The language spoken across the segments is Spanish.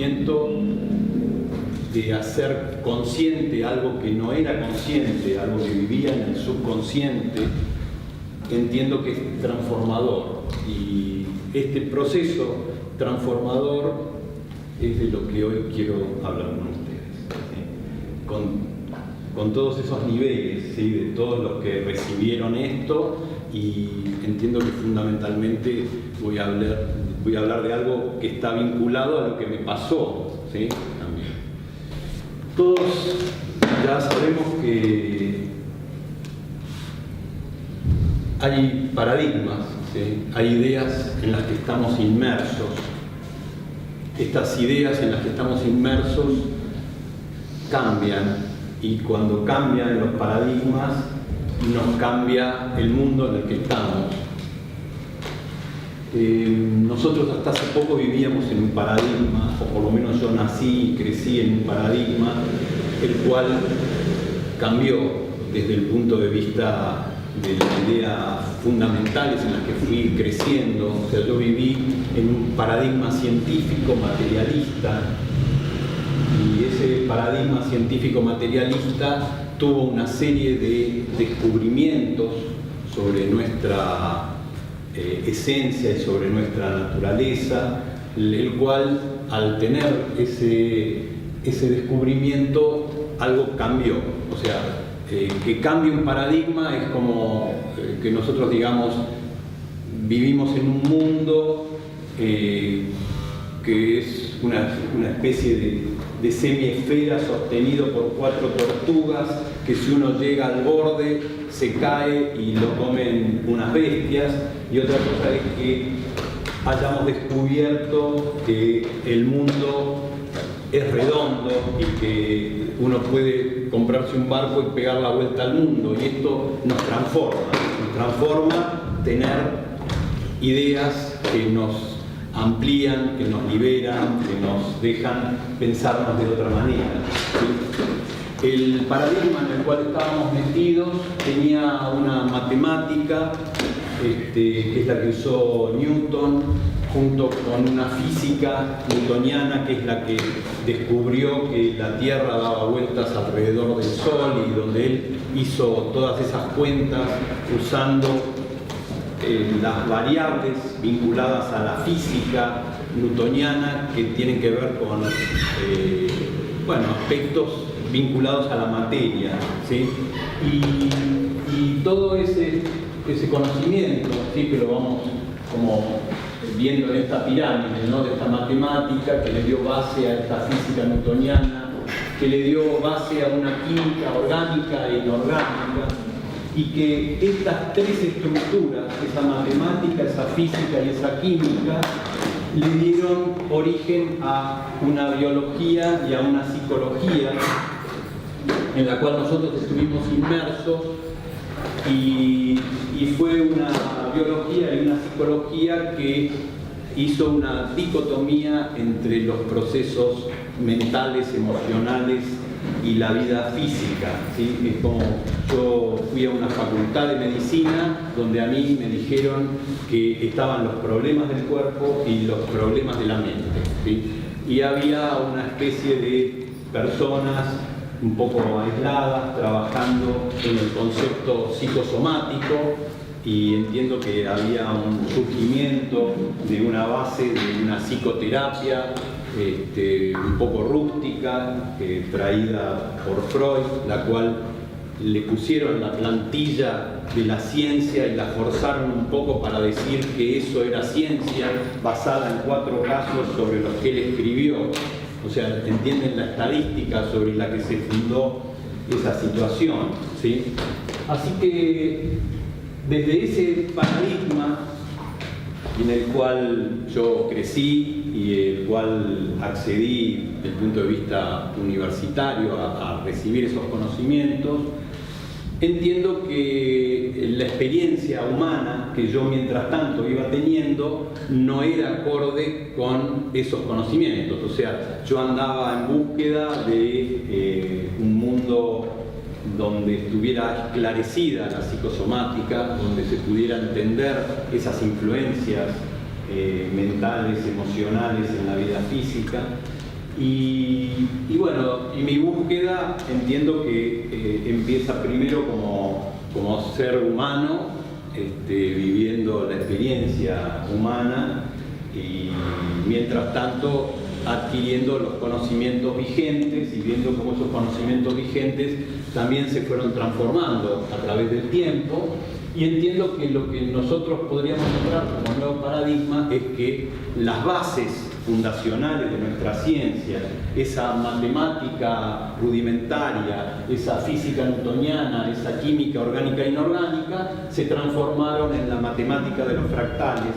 conocimiento, de hacer consciente algo que no era consciente, algo que vivía en el subconsciente, entiendo que es transformador. Y este proceso transformador es de lo que hoy quiero hablar con ustedes, ¿sí? Con todos esos niveles, ¿sí? De todos los que recibieron esto, y entiendo que fundamentalmente voy a hablar de algo que está vinculado a lo que me pasó, ¿sí? También. Todos ya sabemos que hay paradigmas, ¿sí? Hay ideas en las que estamos inmersos. Estas ideas en las que estamos inmersos cambian, y cuando cambian los paradigmas nos cambia el mundo en el que estamos. Nosotros hasta hace poco vivíamos en un paradigma, o por lo menos yo nací y crecí en un paradigma, el cual cambió desde el punto de vista de las ideas fundamentales en las que fui creciendo. O sea, yo viví en un paradigma científico materialista, y ese paradigma científico materialista tuvo una serie de descubrimientos sobre nuestra esencia y sobre nuestra naturaleza, el cual, al tener ese descubrimiento, algo cambió. O sea, que cambie un paradigma es como que nosotros, digamos, vivimos en un mundo que es una especie de semiesfera sostenido por 4 tortugas, que si uno llega al borde se cae y lo comen unas bestias. Y otra cosa es que hayamos descubierto que el mundo es redondo y que uno puede comprarse un barco y pegar la vuelta al mundo, y esto nos transforma tener ideas que nos amplían, que nos liberan, que nos dejan pensarnos de otra manera, ¿sí? El paradigma en el cual estábamos metidos tenía una matemática, que es la que usó Newton, junto con una física newtoniana, que es la que descubrió que la Tierra daba vueltas alrededor del Sol, y donde él hizo todas esas cuentas usando las variables vinculadas a la física newtoniana, que tienen que ver con aspectos vinculados a la materia, ¿sí? Y todo ese conocimiento, ¿sí? Que lo vamos como viendo en esta pirámide, ¿no? De esta matemática que le dio base a esta física newtoniana, que le dio base a una química orgánica e inorgánica, y que estas 3 estructuras, esa matemática, esa física y esa química, le dieron origen a una biología y a una psicología en la cual nosotros estuvimos inmersos, y fue una biología y una psicología que hizo una dicotomía entre los procesos mentales, emocionales y la vida física, ¿sí? Es como, yo fui a una facultad de medicina donde a mí me dijeron que estaban los problemas del cuerpo y los problemas de la mente, ¿sí? Y había una especie de personas un poco aisladas trabajando en el concepto psicosomático, y entiendo que había un surgimiento de una base de una psicoterapia un poco rústica, traída por Freud, la cual le pusieron la plantilla de la ciencia y la forzaron un poco para decir que eso era ciencia, basada en 4 casos sobre los que él escribió. O sea, entienden la estadística sobre la que se fundó esa situación, ¿sí? Así que desde ese paradigma en el cual yo crecí y el cual accedí desde el punto de vista universitario a recibir esos conocimientos, entiendo que la experiencia humana que yo mientras tanto iba teniendo no era acorde con esos conocimientos. O sea, yo andaba en búsqueda de un mundo donde estuviera esclarecida la psicosomática, donde se pudiera entender esas influencias mentales, emocionales en la vida física, Y bueno, y mi búsqueda entiendo que empieza primero como ser humano, viviendo la experiencia humana y mientras tanto adquiriendo los conocimientos vigentes y viendo cómo esos conocimientos vigentes también se fueron transformando a través del tiempo. Y entiendo que lo que nosotros podríamos nombrar como nuevo paradigma es que las bases fundacionales de nuestra ciencia, esa matemática rudimentaria, esa física newtoniana, esa química orgánica e inorgánica, se transformaron en la matemática de los fractales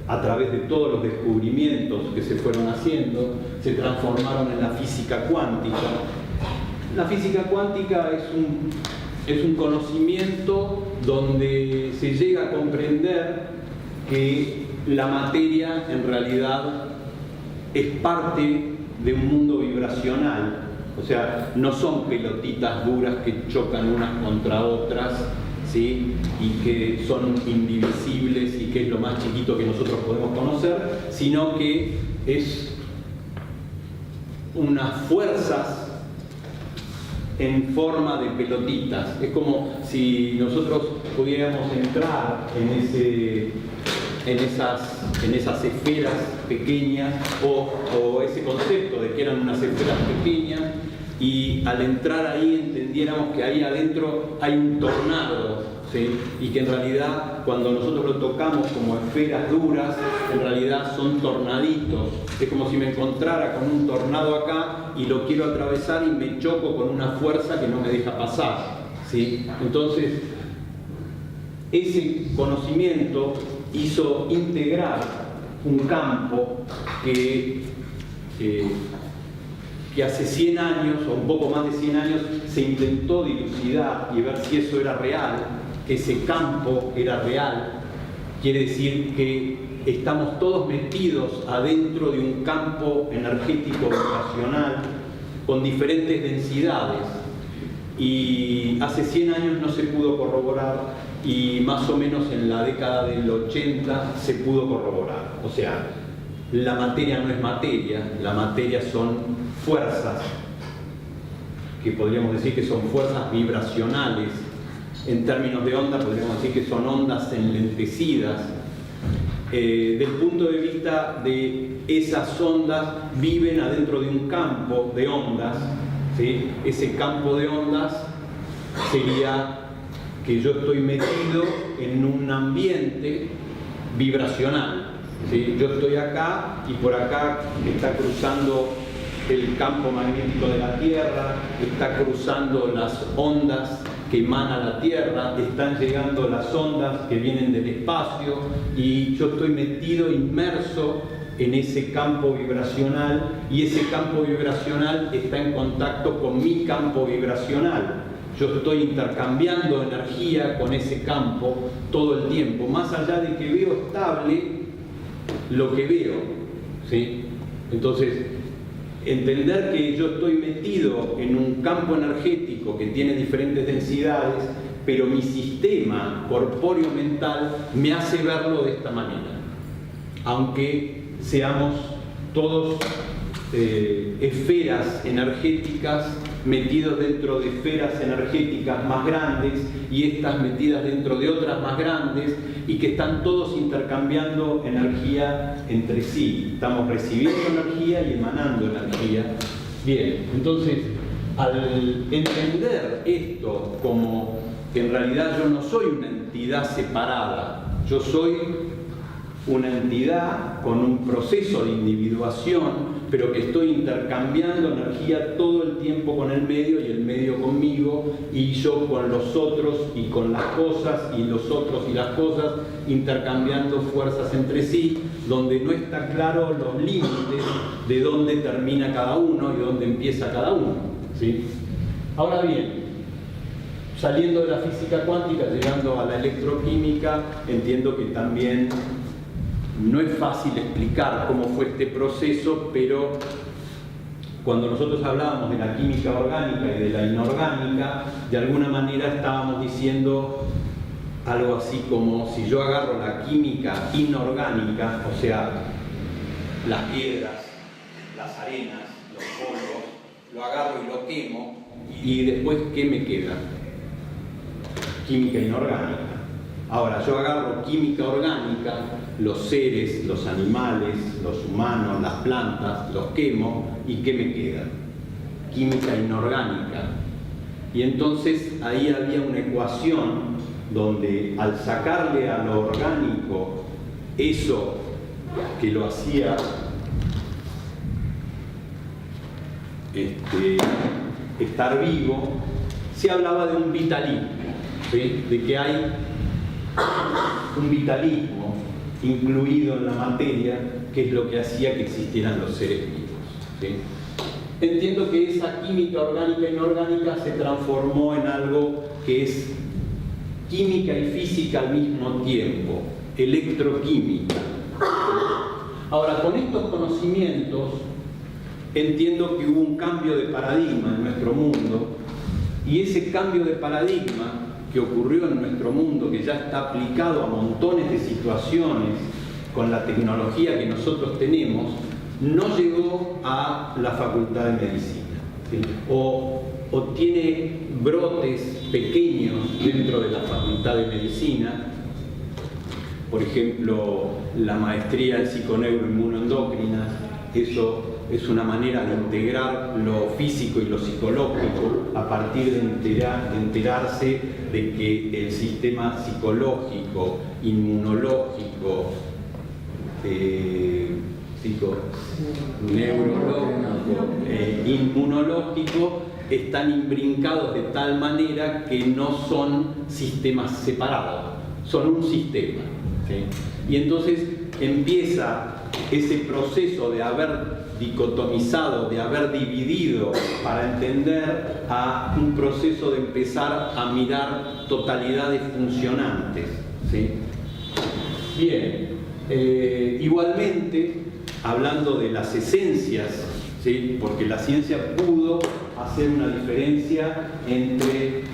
a través de todos los descubrimientos que se fueron haciendo, se transformaron en la física cuántica. La física cuántica es un conocimiento donde se llega a comprender que la materia en realidad es parte de un mundo vibracional, o sea, no son pelotitas duras que chocan unas contra otras, ¿sí? Y que son indivisibles y que es lo más chiquito que nosotros podemos conocer, sino que es unas fuerzas en forma de pelotitas. Es como si nosotros pudiéramos entrar en esas esferas pequeñas o ese concepto de que eran unas esferas pequeñas y al entrar ahí entendiéramos que ahí adentro hay un tornado, ¿sí? Y que en realidad cuando nosotros lo tocamos como esferas duras, en realidad son tornaditos. Es como si me encontrara con un tornado acá y lo quiero atravesar y me choco con una fuerza que no me deja pasar, ¿sí? Entonces, ese conocimiento hizo integrar un campo que hace 100 años, o un poco más de 100 años, se intentó dilucidar y ver si eso era real, que ese campo era real. Quiere decir que estamos todos metidos adentro de un campo energético vibracional con diferentes densidades. Y hace 100 años no se pudo corroborar y más o menos en la década del 80 se pudo corroborar. O sea, la materia no es materia, la materia son fuerzas, que podríamos decir que son fuerzas vibracionales. En términos de onda podríamos decir que son ondas enlentecidas. Del punto de vista de esas ondas, viven adentro de un campo de ondas, ¿sí? Ese campo de ondas sería que yo estoy metido en un ambiente vibracional, ¿sí? Yo estoy acá y por acá está cruzando el campo magnético de la Tierra, está cruzando las ondas que emana la Tierra, están llegando las ondas que vienen del espacio y yo estoy metido, inmerso en ese campo vibracional y ese campo vibracional está en contacto con mi campo vibracional. Yo estoy intercambiando energía con ese campo todo el tiempo, más allá de que veo estable lo que veo, ¿sí? Entonces, entender que yo estoy metido en un campo energético que tiene diferentes densidades, pero mi sistema corpóreo mental me hace verlo de esta manera. Aunque seamos todos esferas energéticas metidos dentro de esferas energéticas más grandes y estas metidas dentro de otras más grandes y que están todos intercambiando energía entre sí. Estamos recibiendo energía y emanando energía. Bien, entonces, al entender esto como que en realidad yo no soy una entidad separada, yo soy una entidad con un proceso de individuación, pero que estoy intercambiando energía todo el tiempo con el medio y el medio conmigo y yo con los otros y con las cosas y los otros y las cosas, intercambiando fuerzas entre sí, donde no está claro los límites de dónde termina cada uno y dónde empieza cada uno, ¿sí? Ahora bien, saliendo de la física cuántica, llegando a la electroquímica, entiendo que también no es fácil explicar cómo fue este proceso, pero cuando nosotros hablábamos de la química orgánica y de la inorgánica, de alguna manera estábamos diciendo algo así como si yo agarro la química inorgánica, o sea, las piedras, las arenas, lo agarro y lo quemo, y después, ¿qué me queda? Química inorgánica. Ahora, yo agarro química orgánica, los seres, los animales, los humanos, las plantas, los quemo, ¿y qué me queda? Química inorgánica. Y entonces ahí había una ecuación donde al sacarle a lo orgánico eso que lo hacía estar vivo, se hablaba de un vitalismo, ¿sí? De que hay un vitalismo incluido en la materia, que es lo que hacía que existieran los seres vivos, ¿sí? Entiendo que esa química orgánica e inorgánica se transformó en algo que es química y física al mismo tiempo, electroquímica. Ahora, con estos conocimientos, entiendo que hubo un cambio de paradigma en nuestro mundo, y ese cambio de paradigma que ocurrió en nuestro mundo, que ya está aplicado a montones de situaciones con la tecnología que nosotros tenemos, no llegó a la Facultad de Medicina, ¿sí? o tiene brotes pequeños dentro de la Facultad de Medicina. Por ejemplo, la maestría en psiconeuroinmunoendocrina, eso es una manera de integrar lo físico y lo psicológico a partir de enterarse de que el sistema psicológico, inmunológico, neurológico e inmunológico están imbrincados de tal manera que no son sistemas separados, son un sistema, ¿sí? Y entonces empieza ese proceso de haber dicotomizado, de haber dividido para entender a un proceso de empezar a mirar totalidades funcionantes, ¿sí? Bien, igualmente, hablando de las esencias, ¿sí? Porque la ciencia pudo hacer una diferencia entre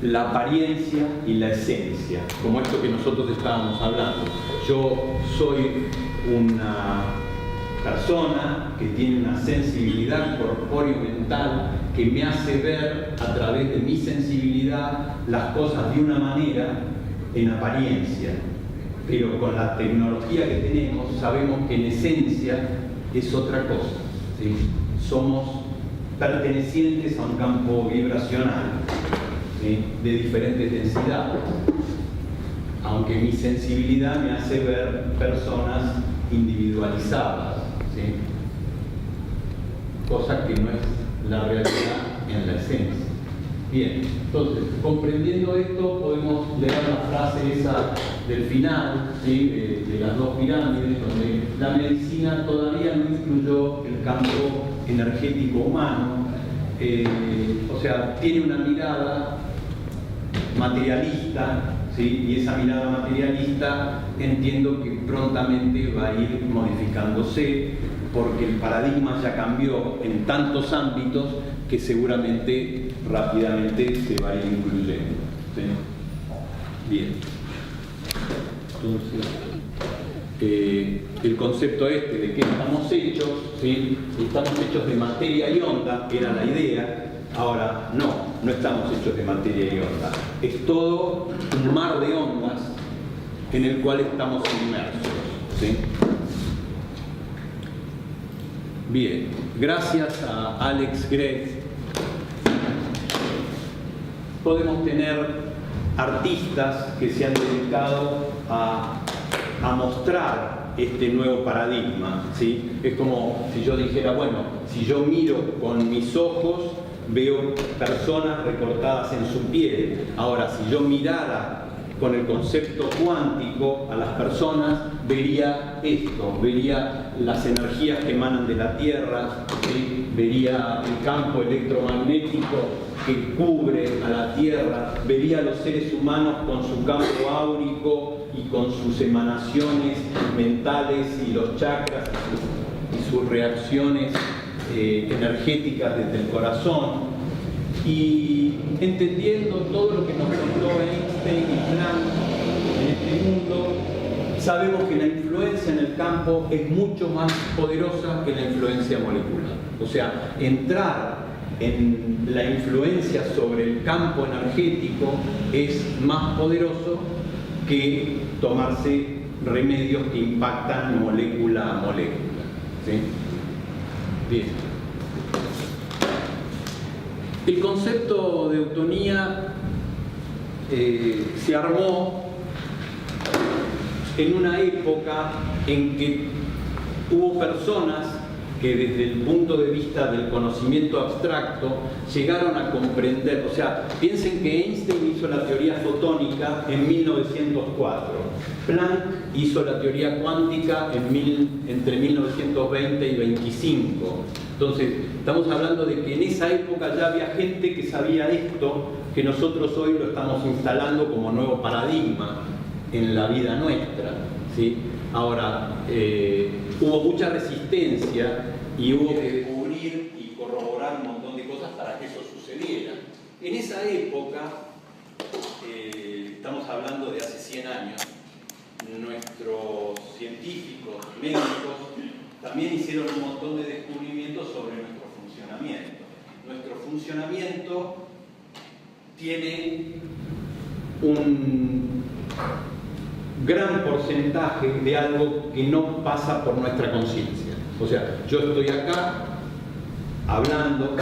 la apariencia y la esencia, como esto que nosotros estábamos hablando. Yo soy una persona que tiene una sensibilidad corpóreo-mental que me hace ver a través de mi sensibilidad las cosas de una manera en apariencia, pero con la tecnología que tenemos sabemos que en esencia es otra cosa, ¿sí? Somos pertenecientes a un campo vibracional, ¿sí? De diferentes densidades, aunque mi sensibilidad me hace ver personas individualizadas, ¿sí? Cosa que no es la realidad en la esencia. Bien, entonces, comprendiendo esto, podemos leer la frase esa del final, ¿sí? de las dos pirámides, donde la medicina todavía no incluyó el campo energético humano, o sea, tiene una mirada materialista, ¿sí? Y esa mirada materialista entiendo que prontamente va a ir modificándose, porque el paradigma ya cambió en tantos ámbitos que seguramente rápidamente se va a ir incluyendo, ¿sí? Bien. Entonces, el concepto este de que estamos hechos, ¿sí? Estamos hechos de materia y onda, era la idea. Ahora, no estamos hechos de materia y onda. Es todo un mar de ondas en el cual estamos inmersos, ¿sí? Bien, gracias a Alex Grey podemos tener artistas que se han dedicado a mostrar este nuevo paradigma, ¿sí? Es como si yo dijera, bueno, si yo miro con mis ojos, veo personas recortadas en su piel. Ahora, si yo mirara con el concepto cuántico a las personas, vería esto, vería las energías que emanan de la Tierra, ¿sí? Vería el campo electromagnético que cubre a la Tierra, vería a los seres humanos con su campo áurico y con sus emanaciones mentales y los chakras y sus reacciones energéticas desde el corazón. Y entendiendo todo lo que nos contó Einstein y Planck en este mundo, sabemos que la influencia en el campo es mucho más poderosa que la influencia molecular. O sea, entrar en la influencia sobre el campo energético es más poderoso que tomarse remedios que impactan molécula a molécula. ¿Sí? Bien. El concepto de eutonía se armó en una época en que hubo personas que desde el punto de vista del conocimiento abstracto llegaron a comprender, o sea, piensen que Einstein hizo la teoría fotónica en 1904, Planck hizo la teoría cuántica entre 1920 y 25. Entonces, estamos hablando de que en esa época ya había gente que sabía esto, que nosotros hoy lo estamos instalando como nuevo paradigma en la vida nuestra, ¿sí? Ahora, hubo mucha resistencia y hubo que descubrir y corroborar un montón de cosas para que eso sucediera. En esa época, estamos hablando de hace 100 años, nuestros científicos, médicos, también hicieron un montón de descubrimientos sobre nuestro funcionamiento. Nuestro funcionamiento tiene un gran porcentaje de algo que no pasa por nuestra conciencia. O sea, yo estoy acá hablando,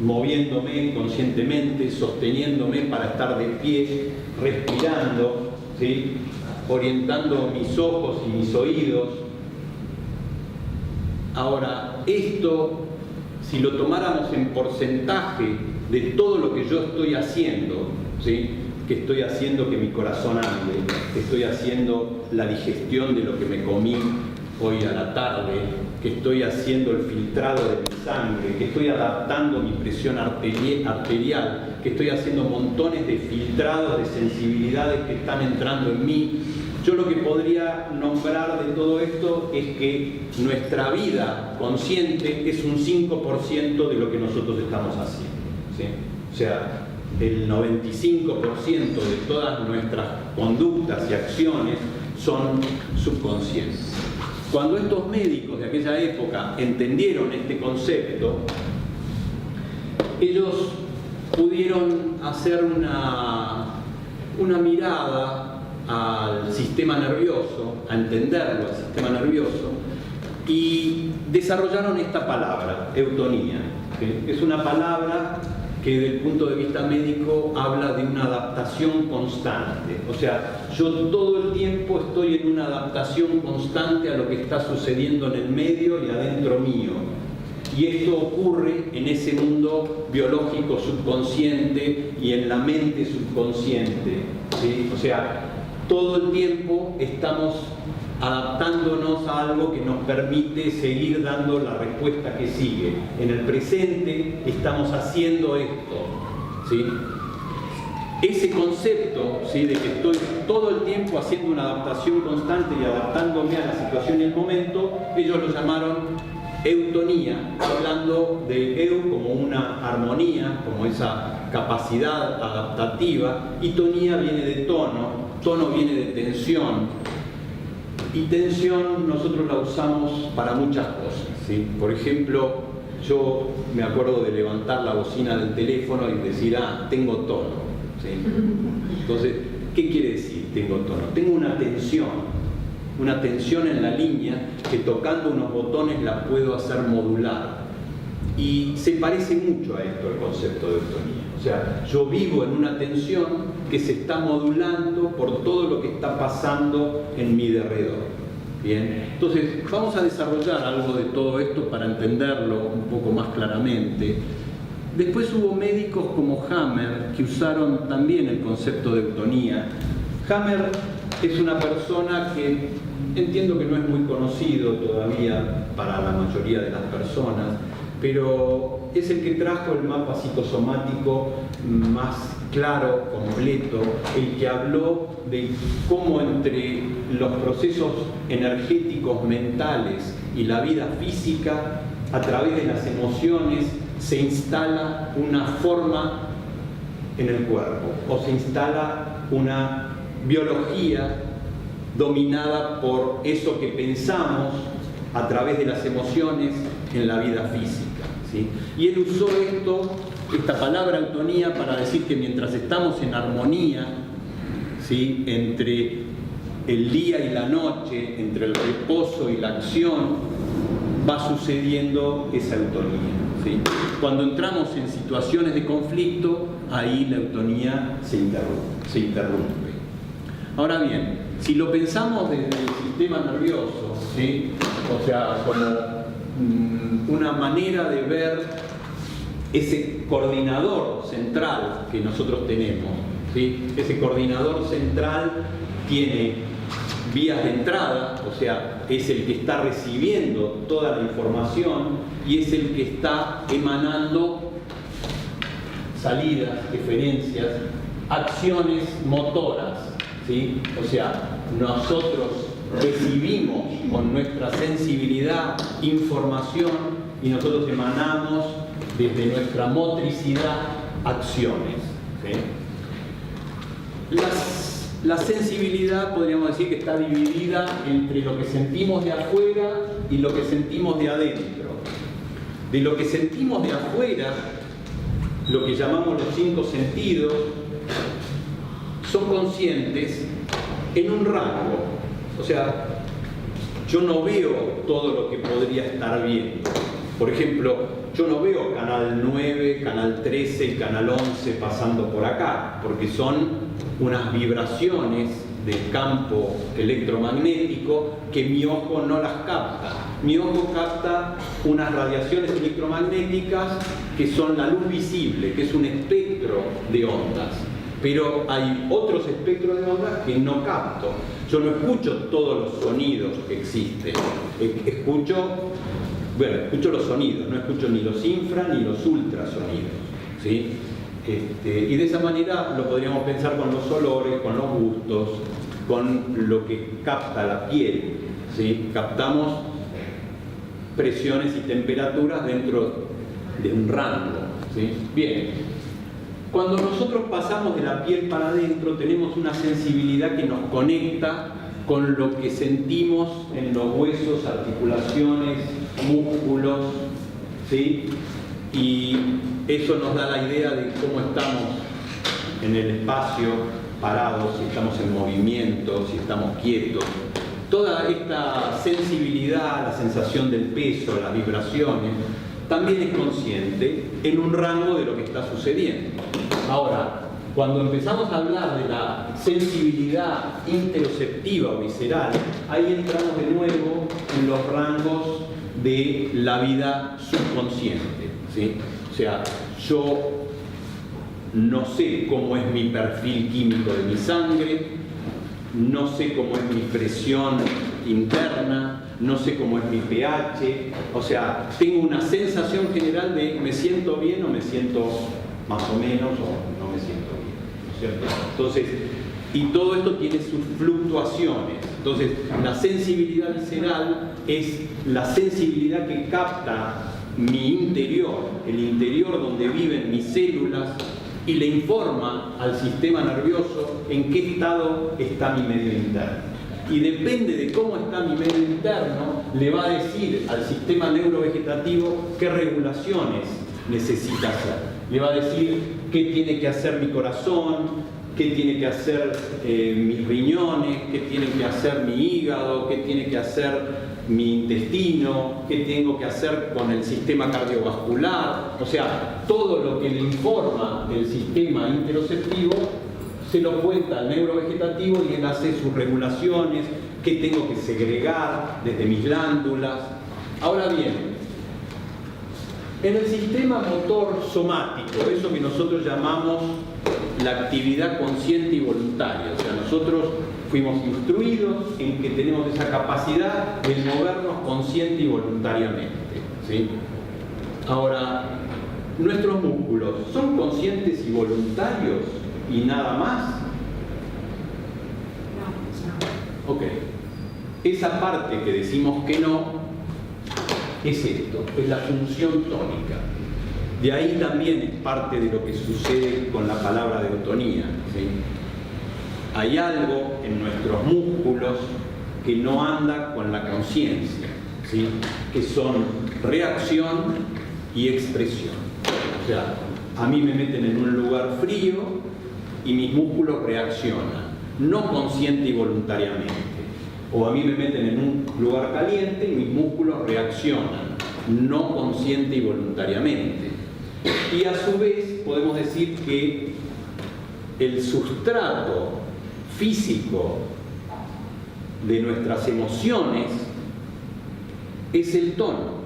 moviéndome conscientemente, sosteniéndome para estar de pie, respirando, ¿sí? Orientando mis ojos y mis oídos. Ahora, esto, si lo tomáramos en porcentaje de todo lo que yo estoy haciendo, ¿sí? Que estoy haciendo que mi corazón ande, que estoy haciendo la digestión de lo que me comí hoy a la tarde, que estoy haciendo el filtrado de mi sangre, que estoy adaptando mi presión arterial, que estoy haciendo montones de filtrados de sensibilidades que están entrando en mí. Yo lo que podría nombrar de todo esto es que nuestra vida consciente es un 5% de lo que nosotros estamos haciendo, ¿sí? O sea, el 95% de todas nuestras conductas y acciones son subconscientes. Cuando estos médicos de aquella época entendieron este concepto, ellos pudieron hacer una mirada al sistema nervioso, a entenderlo al sistema nervioso, y desarrollaron esta palabra, eutonía, ¿sí? Es una palabra que desde el punto de vista médico habla de una adaptación constante. O sea, yo todo el tiempo estoy en una adaptación constante a lo que está sucediendo en el medio y adentro mío. Y esto ocurre en ese mundo biológico subconsciente y en la mente subconsciente, ¿sí? O sea, todo el tiempo estamos adaptándonos a algo que nos permite seguir dando la respuesta que sigue. En el presente estamos haciendo esto, ¿sí? Ese concepto, ¿sí? De que estoy todo el tiempo haciendo una adaptación constante y adaptándome a la situación y el momento, ellos lo llamaron eutonía, hablando de eu como una armonía, como esa capacidad adaptativa, y tonía viene de tono, tono viene de tensión. Y tensión nosotros la usamos para muchas cosas, ¿sí? Por ejemplo, yo me acuerdo de levantar la bocina del teléfono y decir, tengo tono, ¿sí? Entonces, ¿qué quiere decir tengo tono? Tengo una tensión en la línea que tocando unos botones la puedo hacer modular. Y se parece mucho a esto el concepto de eutonía. O sea, yo vivo en una tensión que se está modulando por todo lo que está pasando en mi derredor. Bien, entonces vamos a desarrollar algo de todo esto para entenderlo un poco más claramente. Después hubo médicos como Hammer que usaron también el concepto de eutonía. Hammer es una persona que entiendo que no es muy conocido todavía para la mayoría de las personas, pero es el que trajo el mapa psicosomático más claro, completo, el que habló de cómo entre los procesos energéticos mentales y la vida física, a través de las emociones, se instala una forma en el cuerpo, o se instala una biología dominada por eso que pensamos a través de las emociones en la vida física, ¿sí? Y él usó esta palabra eutonía para decir que mientras estamos en armonía, ¿sí?, entre el día y la noche, entre el reposo y la acción, va sucediendo esa eutonía, ¿sí? Cuando entramos en situaciones de conflicto, ahí la eutonía se interrumpe. Ahora bien, si lo pensamos desde el sistema nervioso, ¿sí?, o sea, como una manera de ver ese coordinador central que nosotros tenemos, ¿sí? Ese coordinador central tiene vías de entrada, o sea, es el que está recibiendo toda la información y es el que está emanando salidas, referencias, acciones motoras, ¿sí? O sea, nosotros recibimos con nuestra sensibilidad información y nosotros emanamos desde nuestra motricidad acciones, ¿sí? La sensibilidad podríamos decir que está dividida entre lo que sentimos de afuera y lo que sentimos de adentro. De lo que sentimos de afuera, lo que llamamos los 5 sentidos, son conscientes en un rango. O sea, yo no veo todo lo que podría estar viendo. Por ejemplo, yo no veo Canal 9, Canal 13 y Canal 11 pasando por acá, porque son unas vibraciones del campo electromagnético que mi ojo no las capta. Mi ojo capta unas radiaciones electromagnéticas que son la luz visible, que es un espectro de ondas. Pero hay otros espectros de ondas que no capto. Yo no escucho todos los sonidos que existen. Escucho los sonidos, no escucho ni los infra ni los ultrasonidos, ¿sí? Y de esa manera lo podríamos pensar con los olores, con los gustos, con lo que capta la piel, ¿sí? Captamos presiones y temperaturas dentro de un rango, ¿sí? Bien, cuando nosotros pasamos de la piel para adentro tenemos una sensibilidad que nos conecta con lo que sentimos en los huesos, articulaciones, músculos, ¿sí? Y eso nos da la idea de cómo estamos en el espacio parados, si estamos en movimiento, si estamos quietos. Toda esta sensibilidad, la sensación del peso, las vibraciones, también es consciente en un rango de lo que está sucediendo. Ahora, cuando empezamos a hablar de la sensibilidad interoceptiva o visceral, ahí entramos de nuevo en los rangos de la vida subconsciente, ¿sí? O sea, yo no sé cómo es mi perfil químico de mi sangre, no sé cómo es mi presión interna, no sé cómo es mi pH, o sea, tengo una sensación general de me siento bien o me siento más o menos o no me siento bien, ¿no es cierto? Entonces, y todo esto tiene sus fluctuaciones. Entonces, la sensibilidad visceral es la sensibilidad que capta mi interior, el interior donde viven mis células, y le informa al sistema nervioso en qué estado está mi medio interno. Y depende de cómo está mi medio interno, le va a decir al sistema neurovegetativo qué regulaciones necesita hacer. Le va a decir qué tiene que hacer mi corazón, qué tiene que hacer mis riñones, qué tiene que hacer mi hígado, qué tiene que hacer mi intestino, qué tengo que hacer con el sistema cardiovascular. O sea, todo lo que le informa el sistema interoceptivo se lo cuenta al neurovegetativo y él hace sus regulaciones, qué tengo que segregar desde mis glándulas. Ahora bien, en el sistema motor somático, eso que nosotros llamamos la actividad consciente y voluntaria, o sea, nosotros fuimos instruidos en que tenemos esa capacidad de movernos consciente y voluntariamente, ¿sí? Ahora, ¿nuestros músculos son conscientes y voluntarios y nada más? Ok. Esa parte que decimos que no, es esto, es la función tónica. De ahí también es parte de lo que sucede con la palabra de eutonía, ¿sí? hay algo en nuestros músculos que no anda con la conciencia, ¿sí? Que son reacción y expresión. O sea, a mí me meten en un lugar frío y mis músculos reaccionan, no consciente y voluntariamente. O a mí me meten en un lugar caliente y mis músculos reaccionan, no consciente y voluntariamente. Y a su vez podemos decir que el sustrato físico de nuestras emociones es el tono.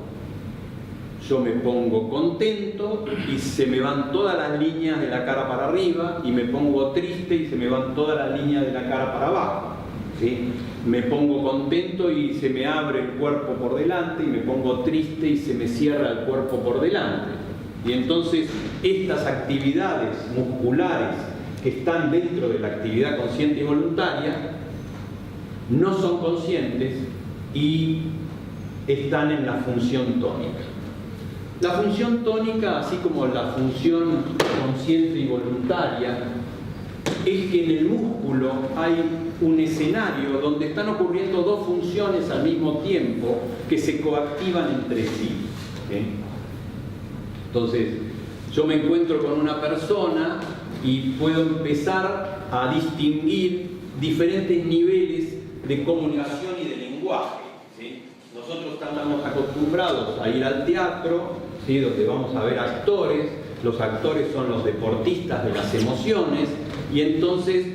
Yo me pongo contento y se me van todas las líneas de la cara para arriba, y me pongo triste y se me van todas las líneas de la cara para abajo, ¿sí? Me pongo contento y se me abre el cuerpo por delante, y me pongo triste y se me cierra el cuerpo por delante. Y entonces estas actividades musculares que están dentro de la actividad consciente y voluntaria no son conscientes y están en la función tónica. La función tónica, así como la función consciente y voluntaria, es que en el músculo hay un escenario donde están ocurriendo dos funciones al mismo tiempo que se coactivan entre sí, ¿sí? Entonces, yo me encuentro con una persona y puedo empezar a distinguir diferentes niveles de comunicación y de lenguaje, ¿sí? Nosotros estamos acostumbrados a ir al teatro, ¿sí? Donde vamos a ver actores. Los actores son los deportistas de las emociones, y entonces,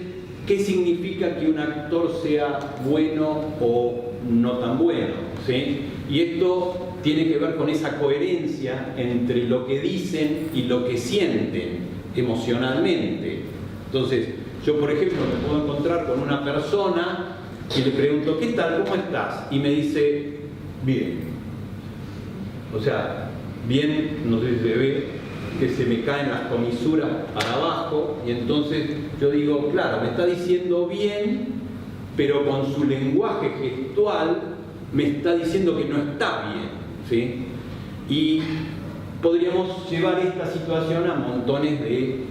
¿qué significa que un actor sea bueno o no tan bueno? ¿Sí? Y esto tiene que ver con esa coherencia entre lo que dicen y lo que sienten emocionalmente. Entonces, yo por ejemplo me puedo encontrar con una persona y le pregunto, ¿qué tal? ¿Cómo estás? Y me dice, bien. O sea, bien, no sé si se ve, que se me caen las comisuras para abajo, y entonces yo digo, claro, me está diciendo bien, pero con su lenguaje gestual me está diciendo que no está bien, ¿sí? Y podríamos llevar esta situación a montones de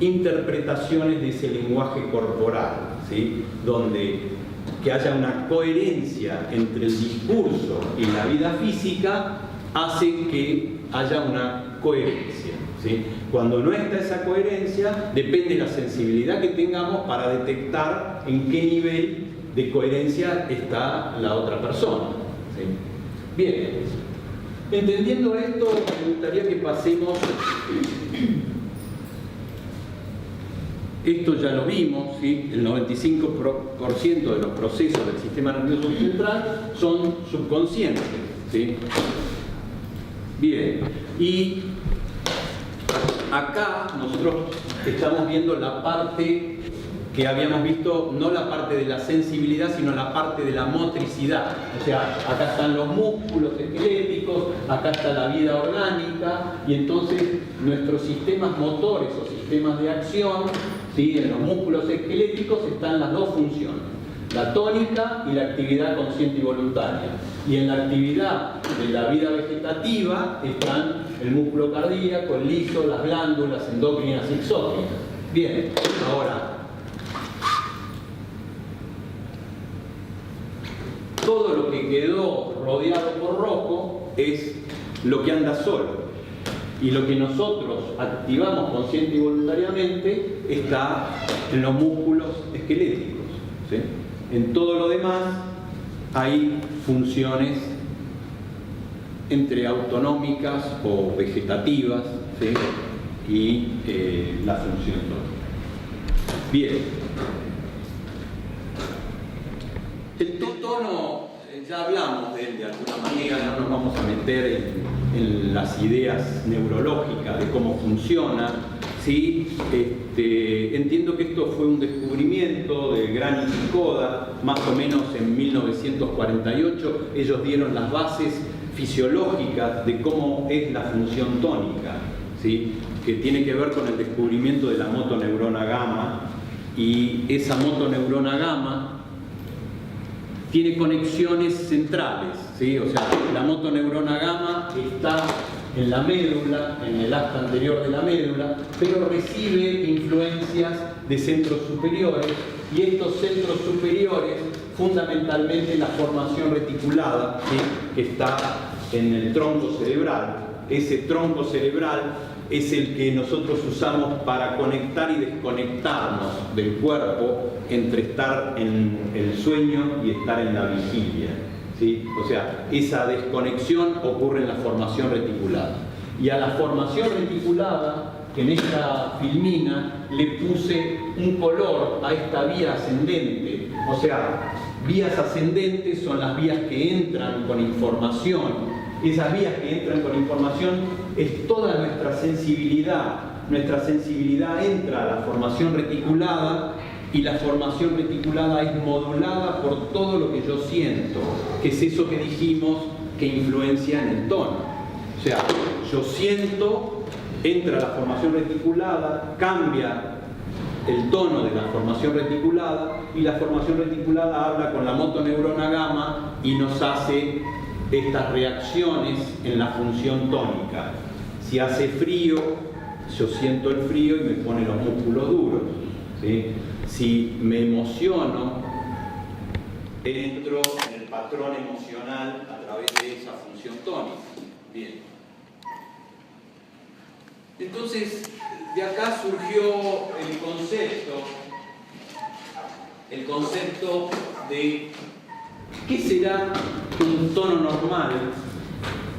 interpretaciones de ese lenguaje corporal, ¿sí? Donde que haya una coherencia entre el discurso y la vida física hace que haya una coherencia, ¿sí? Cuando no está esa coherencia, depende de la sensibilidad que tengamos para detectar en qué nivel de coherencia está la otra persona, ¿sí? Bien, entendiendo esto, me gustaría que pasemos. Esto ya lo vimos, ¿sí? El 95% de los procesos del sistema nervioso central son subconscientes, ¿sí? Bien, y acá nosotros estamos viendo la parte que habíamos visto, no la parte de la sensibilidad, sino la parte de la motricidad. O sea, acá están los músculos esqueléticos, acá está la vida orgánica, y entonces nuestros sistemas motores o sistemas de acción, ¿sí? En los músculos esqueléticos están las dos funciones, la tónica y la actividad consciente y voluntaria. Y en la actividad de la vida vegetativa están el músculo cardíaco, el liso, las glándulas endócrinas y exócrinas. Bien, ahora, todo lo que quedó rodeado por rojo es lo que anda solo. Y lo que nosotros activamos consciente y voluntariamente está en los músculos esqueléticos, ¿sí? En todo lo demás hay funciones entre autonómicas o vegetativas, ¿sí? Y la función tónica. Bien. El tono, ya hablamos de él de alguna manera, no nos vamos a meter en las ideas neurológicas de cómo funciona, ¿sí? Entiendo que esto fue un descubrimiento de Granit y Koda, más o menos en 1948. Ellos dieron las bases fisiológicas de cómo es la función tónica, ¿sí? Que tiene que ver con el descubrimiento de la motoneurona gamma, y esa motoneurona gamma tiene conexiones centrales, ¿sí? O sea, la motoneurona gamma está en la médula, en el asta anterior de la médula, pero recibe influencias de centros superiores, y estos centros superiores, fundamentalmente la formación reticulada, ¿sí?, que está en el tronco cerebral. Ese tronco cerebral es el que nosotros usamos para conectar y desconectarnos del cuerpo entre estar en el sueño y estar en la vigilia, ¿sí? O sea, esa desconexión ocurre en la formación reticulada. Y a la formación reticulada, en esta filmina, le puse un color a esta vía ascendente. O sea, vías ascendentes son las vías que entran con información. Esas vías que entran con información es toda nuestra sensibilidad. Nuestra sensibilidad entra a la formación reticulada, y la formación reticulada es modulada por todo lo que yo siento, que es eso que dijimos que influencia en el tono. O sea, yo siento, entra la formación reticulada, cambia el tono de la formación reticulada, y la formación reticulada habla con la motoneurona gamma y nos hace estas reacciones en la función tónica. Si hace frío, yo siento el frío y me pone los músculos duros, ¿sí? Si me emociono, entro en el patrón emocional a través de esa función tónica. Bien. Entonces, de acá surgió el concepto de qué será un tono normal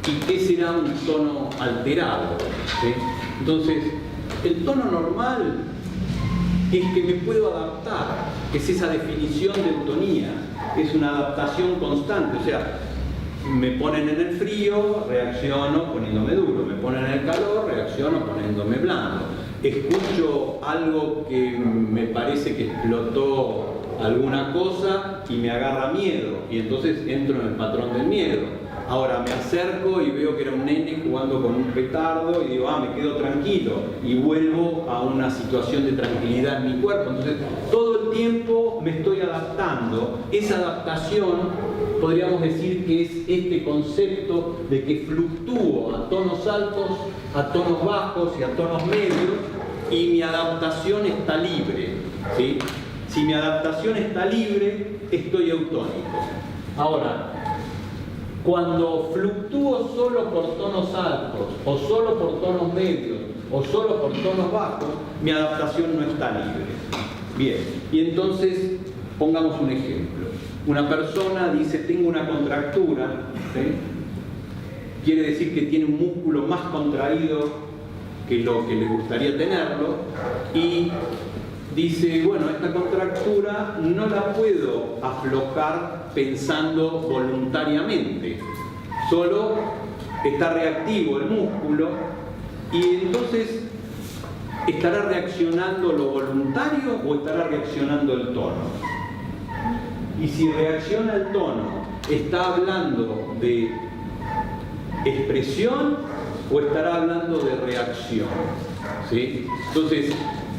y qué será un tono alterado, ¿sí? Entonces, el tono normal es que me puedo adaptar, es esa definición de eutonía, es una adaptación constante. O sea, me ponen en el frío, reacciono poniéndome duro, me ponen en el calor, reacciono poniéndome blando. Escucho algo que me parece que explotó alguna cosa y me agarra miedo, y entonces entro en el patrón del miedo. Ahora me acerco y veo que era un nene jugando con un petardo y digo, me quedo tranquilo, y vuelvo a una situación de tranquilidad en mi cuerpo. Entonces, todo el tiempo me estoy adaptando. Esa adaptación, podríamos decir que es este concepto de que fluctúo a tonos altos, a tonos bajos y a tonos medios, y mi adaptación está libre, ¿sí? Si mi adaptación está libre, estoy eutónico. Ahora, cuando fluctúo solo por tonos altos, o solo por tonos medios, o solo por tonos bajos, mi adaptación no está libre. Bien, y entonces, pongamos un ejemplo. Una persona dice, tengo una contractura, ¿sí? Quiere decir que tiene un músculo más contraído que lo que le gustaría tenerlo, y dice, bueno, esta contractura no la puedo aflojar pensando voluntariamente, solo está reactivo el músculo, y entonces, ¿estará reaccionando lo voluntario o estará reaccionando el tono? Y si reacciona el tono, ¿está hablando de expresión o estará hablando de reacción? ¿Sí? Entonces,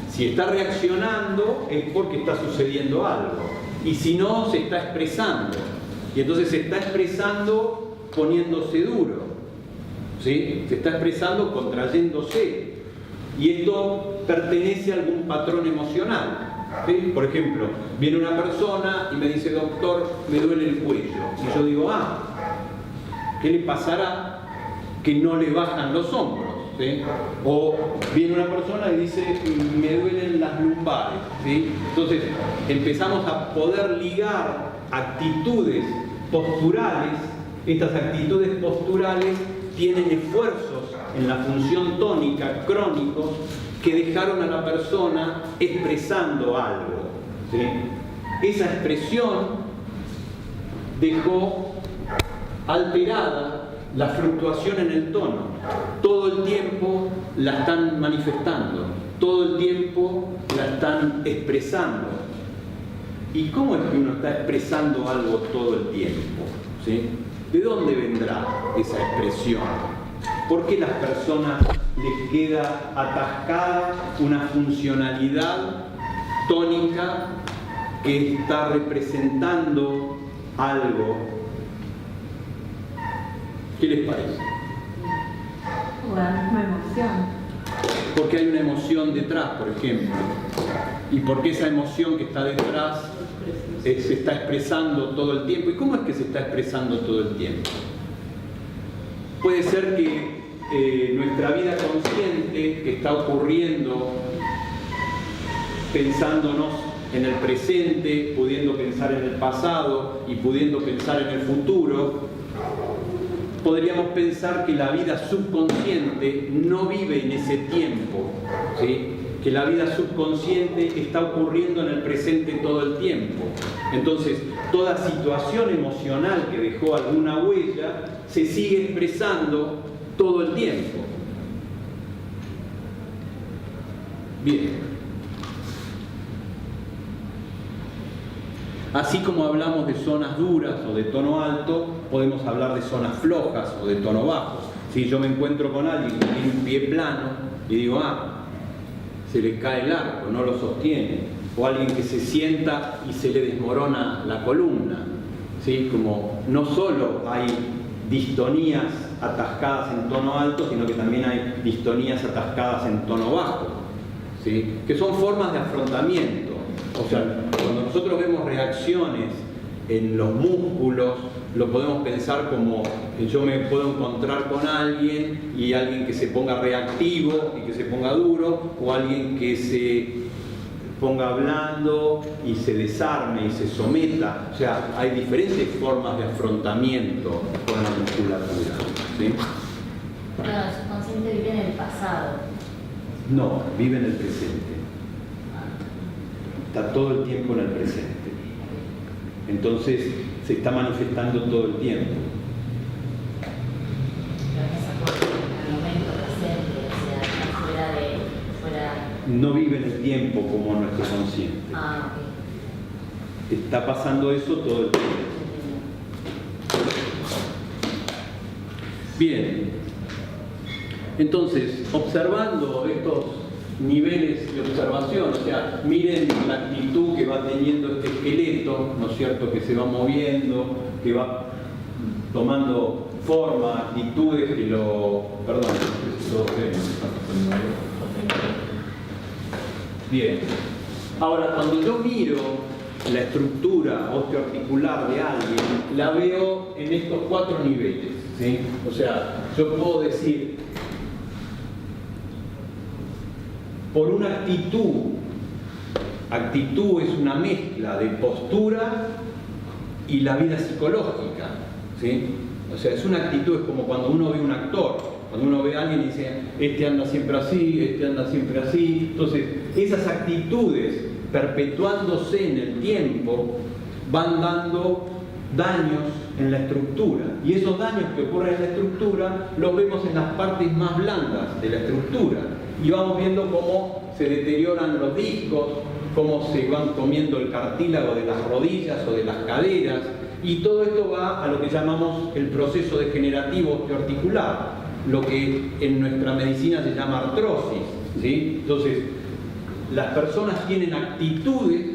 si está reaccionando es porque está sucediendo algo, y si no, se está expresando, y entonces se está expresando poniéndose duro, ¿sí? Se está expresando contrayéndose, y esto pertenece a algún patrón emocional, ¿sí? Por ejemplo, viene una persona y me dice, doctor, me duele el cuello, y yo digo, ¿qué le pasará que no le bajan los hombros? ¿Sí? O viene una persona y dice, me duelen las lumbares, ¿sí? Entonces empezamos a poder ligar actitudes posturales. Estas actitudes posturales tienen esfuerzos en la función tónica crónicos que dejaron a la persona expresando algo, ¿sí? Esa expresión dejó alterada la fluctuación en el tono. Todo el tiempo la están manifestando, todo el tiempo la están expresando. ¿Y cómo es que uno está expresando algo todo el tiempo? ¿Sí? ¿De dónde vendrá esa expresión? ¿Por qué a las personas les queda atascada una funcionalidad tónica que está representando algo? ¿Qué les parece? La misma emoción. Porque hay una emoción detrás, por ejemplo. y porque esa emoción que está detrás se está expresando todo el tiempo. ¿Y cómo es que se está expresando todo el tiempo? Puede ser que nuestra vida consciente, que está ocurriendo pensándonos en el presente, pudiendo pensar en el pasado y pudiendo pensar en el futuro, podríamos pensar que la vida subconsciente no vive en ese tiempo, ¿sí? Que la vida subconsciente está ocurriendo en el presente todo el tiempo. Entonces, toda situación emocional que dejó alguna huella se sigue expresando todo el tiempo. Bien. Así como hablamos de zonas duras o de tono alto, podemos hablar de zonas flojas o de tono bajo. Si yo me encuentro con alguien que tiene un pie plano y digo, se le cae el arco, no lo sostiene. O alguien que se sienta y se le desmorona la columna. ¿Sí? Como no solo hay distonías atascadas en tono alto, sino que también hay distonías atascadas en tono bajo. ¿Sí? Que son formas de afrontamiento. O sea, cuando nosotros vemos reacciones en los músculos, lo podemos pensar como yo me puedo encontrar con alguien y alguien que se ponga reactivo y que se ponga duro, o alguien que se ponga blando y se desarme y se someta. O sea, hay diferentes formas de afrontamiento con la musculatura. ¿Sí? Bueno, el subconsciente vive en el pasado. No, vive en el presente. Está todo el tiempo en el presente. Entonces se está manifestando todo el tiempo. En el momento presente, o sea, fuera... No vive en el tiempo como nuestro consciente. Ok. Está pasando eso todo el tiempo. Bien. Entonces, observando estos niveles de observación, o sea, miren la actitud que va teniendo este esqueleto, ¿no es cierto?, que se va moviendo, que va tomando forma, actitudes que lo... Perdón, bien. Ahora, cuando yo miro la estructura osteoarticular de alguien, la veo en estos 4 niveles, ¿sí? O sea, yo puedo decir, por una actitud es una mezcla de postura y la vida psicológica, ¿sí? O sea, es una actitud, es como cuando uno ve un actor, cuando uno ve a alguien y dice, este anda siempre así, este anda siempre así. Entonces, esas actitudes perpetuándose en el tiempo van dando daños en la estructura, y esos daños que ocurren en la estructura los vemos en las partes más blandas de la estructura, y vamos viendo cómo se deterioran los discos, cómo se van comiendo el cartílago de las rodillas o de las caderas, y todo esto va a lo que llamamos el proceso degenerativo osteoarticular, lo que en nuestra medicina se llama artrosis, ¿sí? Entonces, las personas tienen actitudes,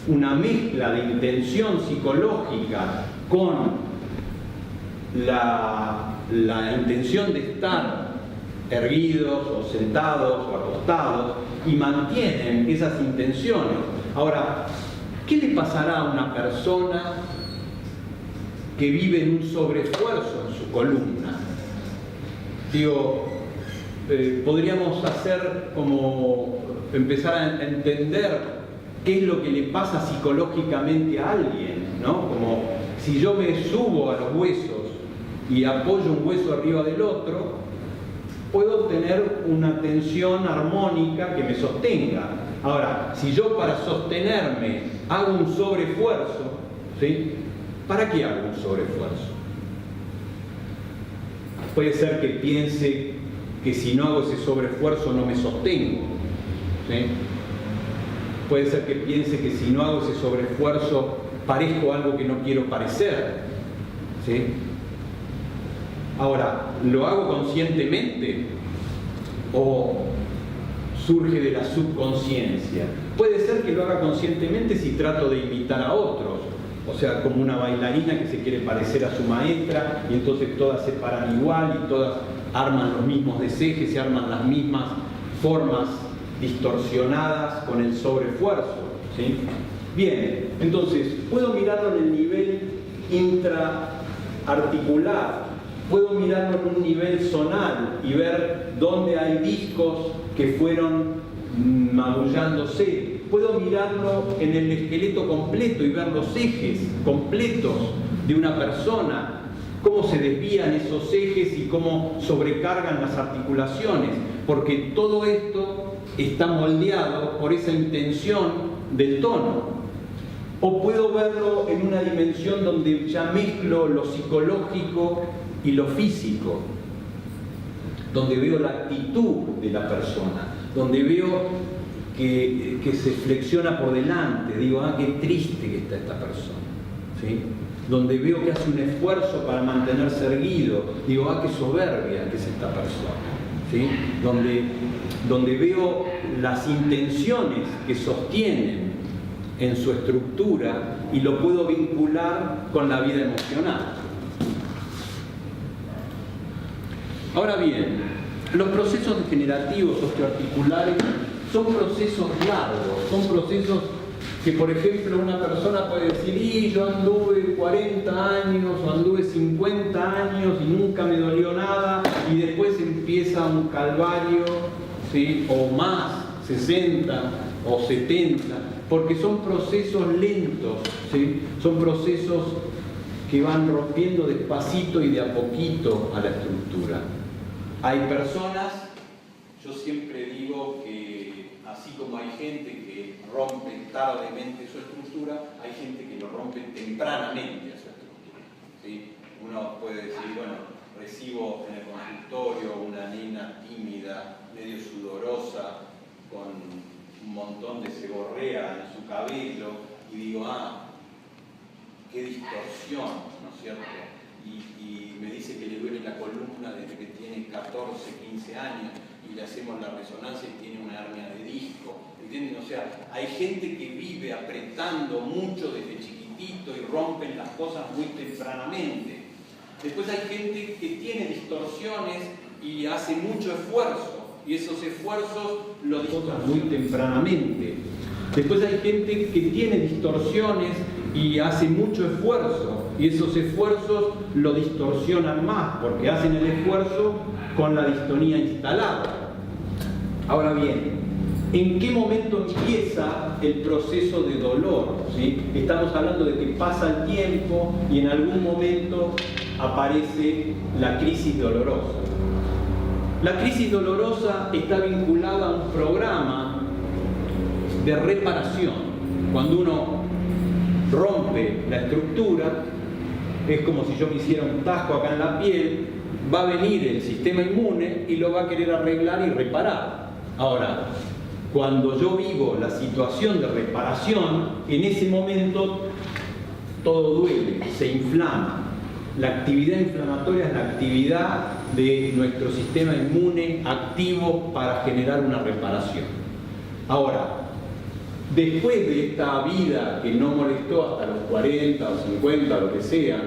una mezcla de intención psicológica con la intención de estar erguidos o sentados o acostados, y mantienen esas intenciones. Ahora, ¿qué le pasará a una persona que vive en un sobreesfuerzo en su columna? Digo, podríamos hacer como empezar a entender qué es lo que le pasa psicológicamente a alguien, ¿no? Como si yo me subo a los huesos y apoyo un hueso arriba del otro, puedo tener una tensión armónica que me sostenga. Ahora, si yo para sostenerme hago un sobreesfuerzo, ¿sí? ¿Para qué hago un sobreesfuerzo? Puede ser que piense que si no hago ese sobreesfuerzo no me sostengo, ¿sí? Puede ser que piense que si no hago ese sobreesfuerzo parezco algo que no quiero parecer, ¿sí? Ahora, ¿lo hago conscientemente o surge de la subconsciencia? Puede ser que lo haga conscientemente si trato de imitar a otros, o sea, como una bailarina que se quiere parecer a su maestra y entonces todas se paran igual y todas arman los mismos desejes, se arman las mismas formas distorsionadas con el sobreesfuerzo, ¿sí? Bien, entonces, puedo mirarlo en el nivel intraarticular, puedo mirarlo en un nivel zonal y ver dónde hay discos que fueron magullándose. Puedo mirarlo en el esqueleto completo y ver los ejes completos de una persona, cómo se desvían esos ejes y cómo sobrecargan las articulaciones, porque todo esto está moldeado por esa intención del tono. O puedo verlo en una dimensión donde ya mezclo lo psicológico y lo físico, donde veo la actitud de la persona, donde veo que se flexiona por delante, digo, ah, qué triste que está esta persona, ¿sí? Donde veo que hace un esfuerzo para mantenerse erguido, digo, ah, qué soberbia que es esta persona, ¿sí? Donde veo las intenciones que sostienen en su estructura y lo puedo vincular con la vida emocional. Ahora bien, los procesos degenerativos osteoarticulares son procesos largos, son procesos que, por ejemplo, una persona puede decir, y yo anduve 40 años o anduve 50 años y nunca me dolió nada, y después empieza un calvario, ¿sí? O más, 60 o 70, porque son procesos lentos, ¿sí? Son procesos que van rompiendo despacito y de a poquito a la estructura. Hay personas, yo siempre digo que así como hay gente que rompe tardemente su estructura, hay gente que lo rompe tempranamente a su estructura, ¿sí? Uno puede decir, bueno, recibo en el consultorio una nena tímida, medio sudorosa, con un montón de seborrea en su cabello, y digo, ah, qué distorsión, ¿no es cierto? Y me dice que le duele la columna desde que tiene 14, 15 años, y le hacemos la resonancia y tiene una hernia de disco, ¿entienden? O sea, hay gente que vive apretando mucho desde chiquitito y rompen las cosas muy tempranamente. Después hay gente que tiene distorsiones y hace mucho esfuerzo, y esos esfuerzos lo distorsionan muy tempranamente. Después hay gente que tiene distorsiones y hace mucho esfuerzo, y esos esfuerzos lo distorsionan más, porque hacen el esfuerzo con la distonía instalada. Ahora bien, ¿en qué momento empieza el proceso de dolor? ¿Sí? Estamos hablando de que pasa el tiempo y en algún momento aparece la crisis dolorosa. La crisis dolorosa está vinculada a un programa de reparación. Cuando uno rompe la estructura, es como si yo me hiciera un tajo acá en la piel, va a venir el sistema inmune y lo va a querer arreglar y reparar. Ahora, cuando yo vivo la situación de reparación, en ese momento todo duele, se inflama. La actividad inflamatoria es la actividad de nuestro sistema inmune activo para generar una reparación. Ahora, después de esta vida que no molestó hasta los 40 o 50, lo que sea,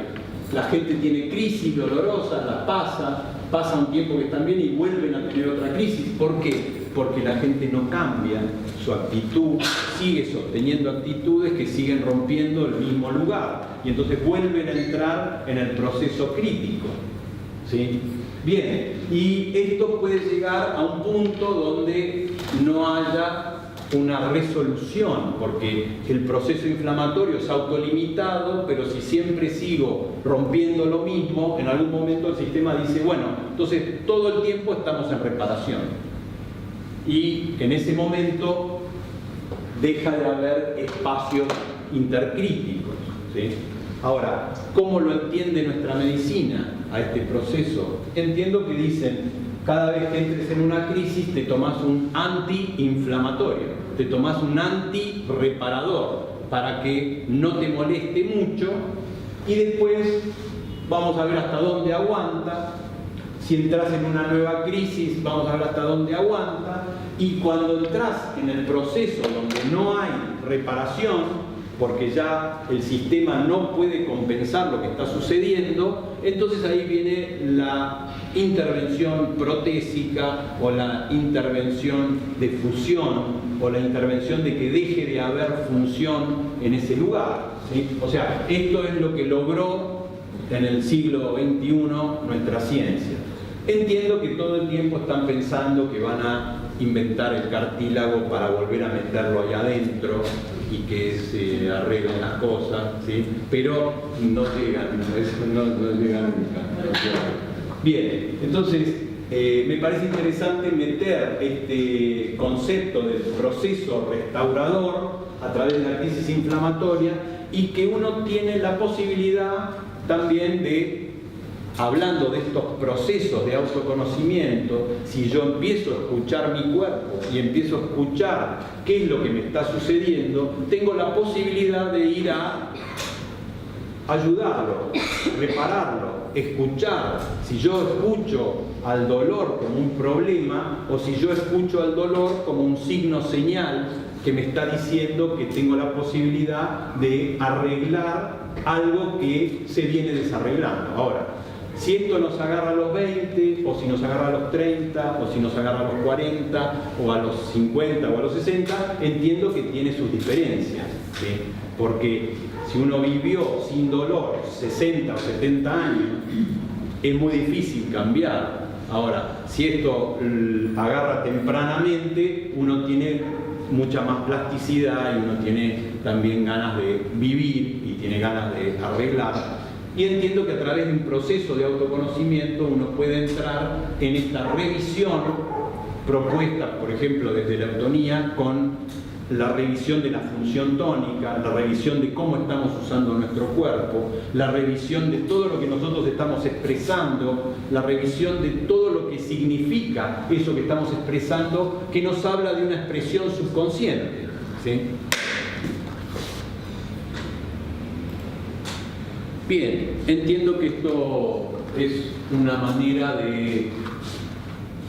la gente tiene crisis dolorosas, las pasa un tiempo que están bien y vuelven a tener otra crisis. ¿Por qué? Porque la gente no cambia su actitud, sigue sosteniendo actitudes que siguen rompiendo el mismo lugar y entonces vuelven a entrar en el proceso crítico, ¿sí? Bien, y esto puede llegar a un punto donde no haya una resolución, porque el proceso inflamatorio es autolimitado, pero si siempre sigo rompiendo lo mismo, en algún momento el sistema dice, bueno, entonces todo el tiempo estamos en reparación. Y en ese momento deja de haber espacios intercríticos, ¿sí? Ahora, ¿cómo lo entiende nuestra medicina a este proceso? Entiendo que dicen, cada vez que entres en una crisis te tomás un antiinflamatorio, te tomás un antireparador para que no te moleste mucho y después vamos a ver hasta dónde aguanta. Si entras en una nueva crisis, vamos a ver hasta dónde aguanta. Y cuando entras en el proceso donde no hay reparación, porque ya el sistema no puede compensar lo que está sucediendo, entonces ahí viene la intervención protésica o la intervención de fusión o la intervención de que deje de haber función en ese lugar, ¿sí? O sea, esto es lo que logró en el siglo XXI nuestra ciencia. Entiendo que todo el tiempo están pensando que van a inventar el cartílago para volver a meterlo ahí adentro y que se arreglen las cosas, ¿sí? Pero no llegan, no llegan nunca. Bien, entonces me parece interesante meter este concepto del proceso restaurador a través de la crisis inflamatoria y que uno tiene la posibilidad también de, hablando de estos procesos de autoconocimiento, si yo empiezo a escuchar mi cuerpo y empiezo a escuchar qué es lo que me está sucediendo, tengo la posibilidad de ir a ayudarlo, repararlo, escuchar. Si yo escucho al dolor como un problema o si yo escucho al dolor como un signo señal que me está diciendo que tengo la posibilidad de arreglar algo que se viene desarreglando. Ahora, si esto nos agarra a los 20, o si nos agarra a los 30, o si nos agarra a los 40, o a los 50, o a los 60, entiendo que tiene sus diferencias, ¿sí? Porque si uno vivió sin dolor 60 o 70 años, es muy difícil cambiar. Ahora, si esto agarra tempranamente, uno tiene mucha más plasticidad y uno tiene también ganas de vivir y tiene ganas de arreglar. Y entiendo que a través de un proceso de autoconocimiento uno puede entrar en esta revisión propuesta, por ejemplo, desde la eutonía, con la revisión de la función tónica, la revisión de cómo estamos usando nuestro cuerpo, la revisión de todo lo que nosotros estamos expresando, la revisión de todo lo que significa eso que estamos expresando, que nos habla de una expresión subconsciente, ¿sí? Bien, entiendo que esto es una manera de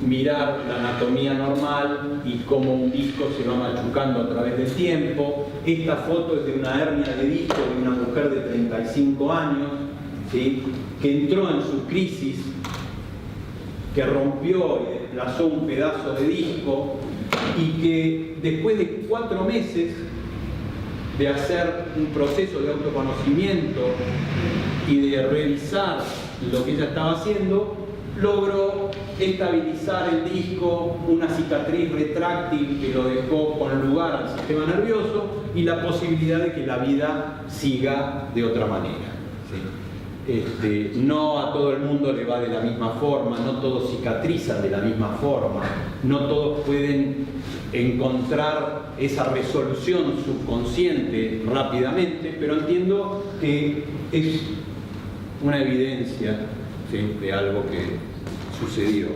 mirar la anatomía normal y cómo un disco se va machucando a través del tiempo. Esta foto es de una hernia de disco de una mujer de 35 años, ¿sí? Que entró en su crisis, que rompió y desplazó un pedazo de disco y que después de 4 meses de hacer un proceso de autoconocimiento y de revisar lo que ella estaba haciendo, logró estabilizar el disco, una cicatriz retráctil que lo dejó con lugar al sistema nervioso y la posibilidad de que la vida siga de otra manera, ¿sí? No a todo el mundo le va de la misma forma, no todos cicatrizan de la misma forma, no todos pueden encontrar esa resolución subconsciente rápidamente, pero entiendo que es una evidencia, ¿sí?, de algo que sucedió.